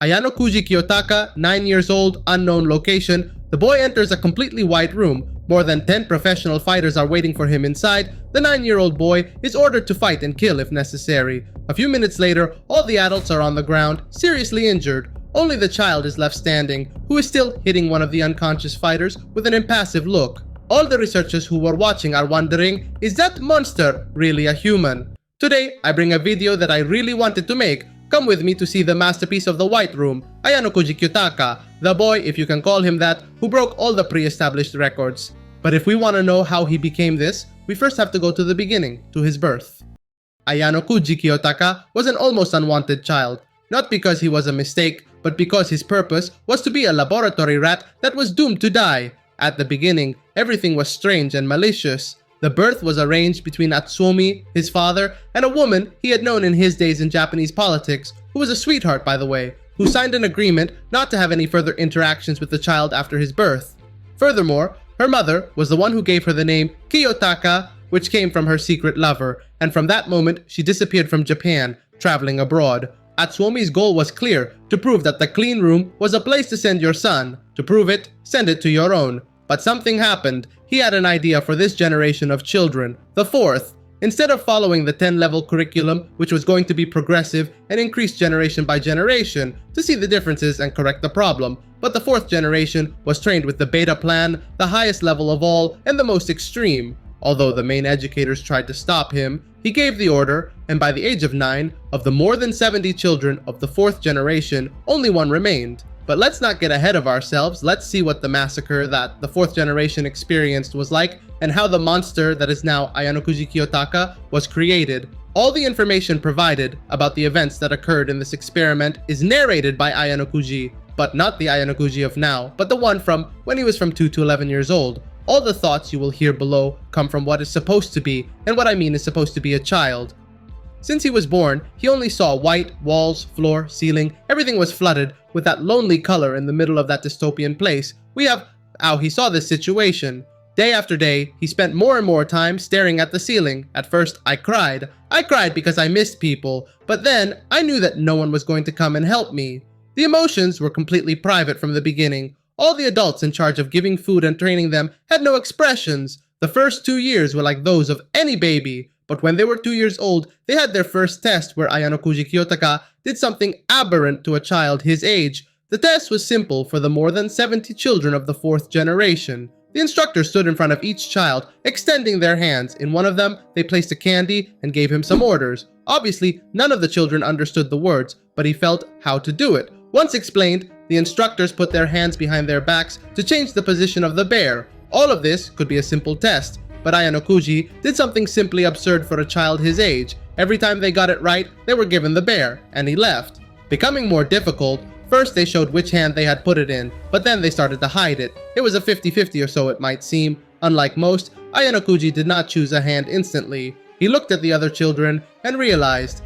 Ayanokouji Kiyotaka, 9 years old, unknown location. The boy enters a completely white room. More than 10 professional fighters are waiting for him inside. The 9-year-old boy is ordered to fight and kill if necessary. A few minutes later, all the adults are on the ground, seriously injured. Only the child is left standing, who is still hitting one of the unconscious fighters with an impassive look. All the researchers who were watching are wondering, is that monster really a human? Today, I bring a video that I really wanted to make. Come with me to see the masterpiece of the White Room, Ayanokouji Kiyotaka, the boy, if you can call him that, who broke all the pre-established records. But if we want to know how he became this, we first have to go to the beginning, to his birth. Ayanokouji Kiyotaka was an almost unwanted child, not because he was a mistake, but because his purpose was to be a laboratory rat that was doomed to die. At the beginning, everything was strange and malicious. The birth was arranged between Atsuomi, his father, and a woman he had known in his days in Japanese politics, who was a sweetheart by the way, who signed an agreement not to have any further interactions with the child after his birth. Furthermore, her mother was the one who gave her the name Kiyotaka, which came from her secret lover, and from that moment she disappeared from Japan, traveling abroad. Atsuomi's goal was clear, to prove that the clean room was a place to send your son. To prove it, send it to your own. But something happened. He had an idea for this generation of children, the fourth. Instead of following the 10-level curriculum, which was going to be progressive and increase generation by generation to see the differences and correct the problem, but the fourth generation was trained with the beta plan, the highest level of all and the most extreme. Although the main educators tried to stop him, he gave the order, and by the age of 9, of the more than 70 children of the fourth generation, only one remained. But let's not get ahead of ourselves. Let's see what the massacre that the fourth generation experienced was like and how the monster that is now Ayanokouji Kiyotaka was created. All the information provided about the events that occurred in this experiment is narrated by Ayanokouji, but not the Ayanokouji of now, but the one from when he was from 2 to 11 years old. All the thoughts you will hear below come from what is supposed to be, and what I mean is supposed to be a child. Since he was born, he only saw white walls, floor, ceiling. Everything was flooded with that lonely color in the middle of that dystopian place. We have how he saw this situation. Day after day, he spent more and more time staring at the ceiling. At first, I cried. I cried because I missed people, but then I knew that no one was going to come and help me. The emotions were completely private from the beginning. All the adults in charge of giving food and training them had no expressions. The first 2 years were like those of any baby. But when they were 2 years old, they had their first test where Ayanokouji Kiyotaka did something aberrant to a child his age. The test was simple for the more than 70 children of the fourth generation. The instructor stood in front of each child, extending their hands. In one of them, they placed a candy and gave him some orders. Obviously, none of the children understood the words, but he felt how to do it. Once explained, the instructors put their hands behind their backs to change the position of the bear. All of this could be a simple test. But Ayanokouji did something simply absurd for a child his age. Every time they got it right, they were given the bear, and he left. Becoming more difficult, first they showed which hand they had put it in, but then they started to hide it. It was a 50-50 or so it might seem. Unlike most, Ayanokouji did not choose a hand instantly. He looked at the other children and realizes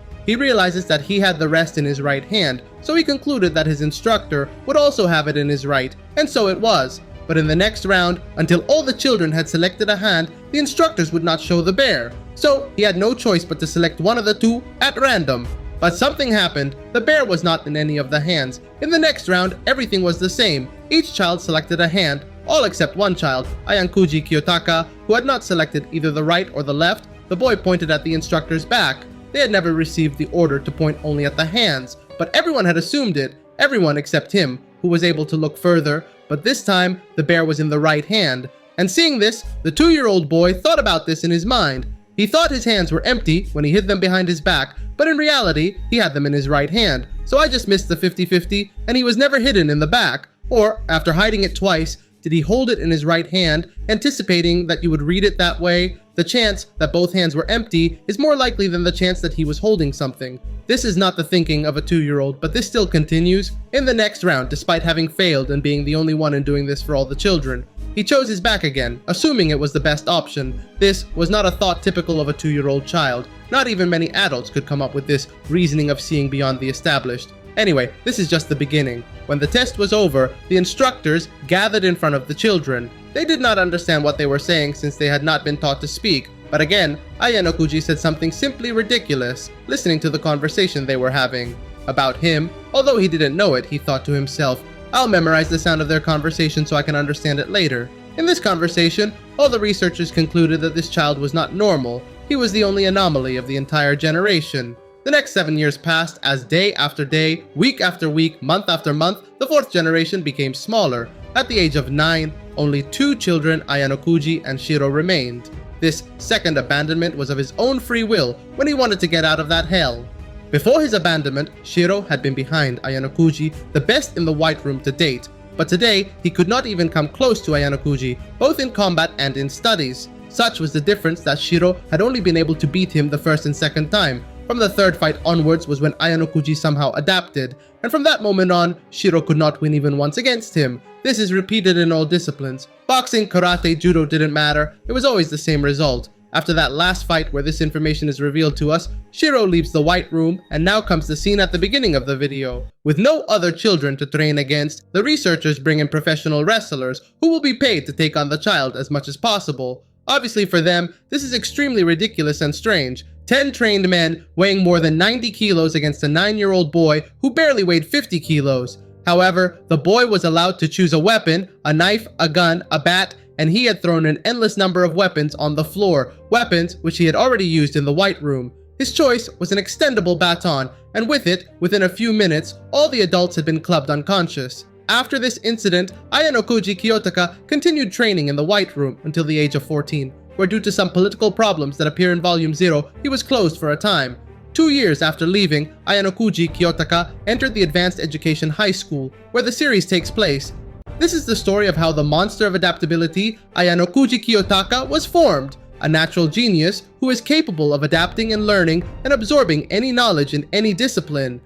that he had the rest in his right hand, so he concluded that his instructor would also have it in his right, and so it was. But in the next round, until all the children had selected a hand, the instructors would not show the bear. So he had no choice but to select one of the two at random. But something happened. The bear was not in any of the hands. In the next round, everything was the same. Each child selected a hand, all except one child, Ayanokouji Kiyotaka, who had not selected either the right or the left. The boy pointed at the instructor's back. They had never received the order to point only at the hands, but everyone had assumed it. Everyone except him, who was able to look further. But this time, the bear was in the right hand. And seeing this, the 2-year-old boy thought about this in his mind. He thought his hands were empty when he hid them behind his back, but in reality, he had them in his right hand. So I just missed the 50-50, and he was never hidden in the back. Or, after hiding it twice, did he hold it in his right hand, anticipating that you would read it that way? The chance that both hands were empty is more likely than the chance that he was holding something. This is not the thinking of a 2-year-old, but this still continues. In the next round, despite having failed and being the only one in doing this for all the children, he chose his back again, assuming it was the best option. This was not a thought typical of a 2-year-old child. Not even many adults could come up with this reasoning of seeing beyond the established. Anyway, this is just the beginning. When the test was over, the instructors gathered in front of the children. They did not understand what they were saying since they had not been taught to speak. But again, Ayanokouji said something simply ridiculous, listening to the conversation they were having. about him. Although he didn't know it, he thought to himself, "I'll memorize the sound of their conversation so I can understand it later." In this conversation, all the researchers concluded that this child was not normal. He was the only anomaly of the entire generation. The next 7 years passed as day after day, week after week, month after month, the fourth generation became smaller. At the age of 9, only 2 children, Ayanokouji and Shiro, remained. This second abandonment was of his own free will when he wanted to get out of that hell. Before his abandonment, Shiro had been behind Ayanokouji, the best in the White Room to date. But today, he could not even come close to Ayanokouji, both in combat and in studies. Such was the difference that Shiro had only been able to beat him the first and second time. From the third fight onwards was when Ayanokouji somehow adapted, and from that moment on, Shiro could not win even once against him. This is repeated in all disciplines. Boxing, karate, judo didn't matter, it was always the same result. After that last fight where this information is revealed to us, Shiro leaves the White Room, and now comes the scene at the beginning of the video. With no other children to train against, the researchers bring in professional wrestlers who will be paid to take on the child as much as possible. Obviously for them, this is extremely ridiculous and strange. 10 trained men weighing more than 90 kilos against a 9-year-old boy who barely weighed 50 kilos. However, the boy was allowed to choose a weapon, a knife, a gun, a bat, and he had thrown an endless number of weapons on the floor, weapons which he had already used in the White Room. His choice was an extendable baton, and with it, within a few minutes, all the adults had been clubbed unconscious. After this incident, Ayanokouji Kiyotaka continued training in the White Room until the age of 14, where due to some political problems that appear in Volume 0, he was closed for a time. 2 years after leaving, Ayanokouji Kiyotaka entered the Advanced Education High School, where the series takes place. This is the story of how the monster of adaptability, Ayanokouji Kiyotaka, was formed, a natural genius who is capable of adapting and learning and absorbing any knowledge in any discipline.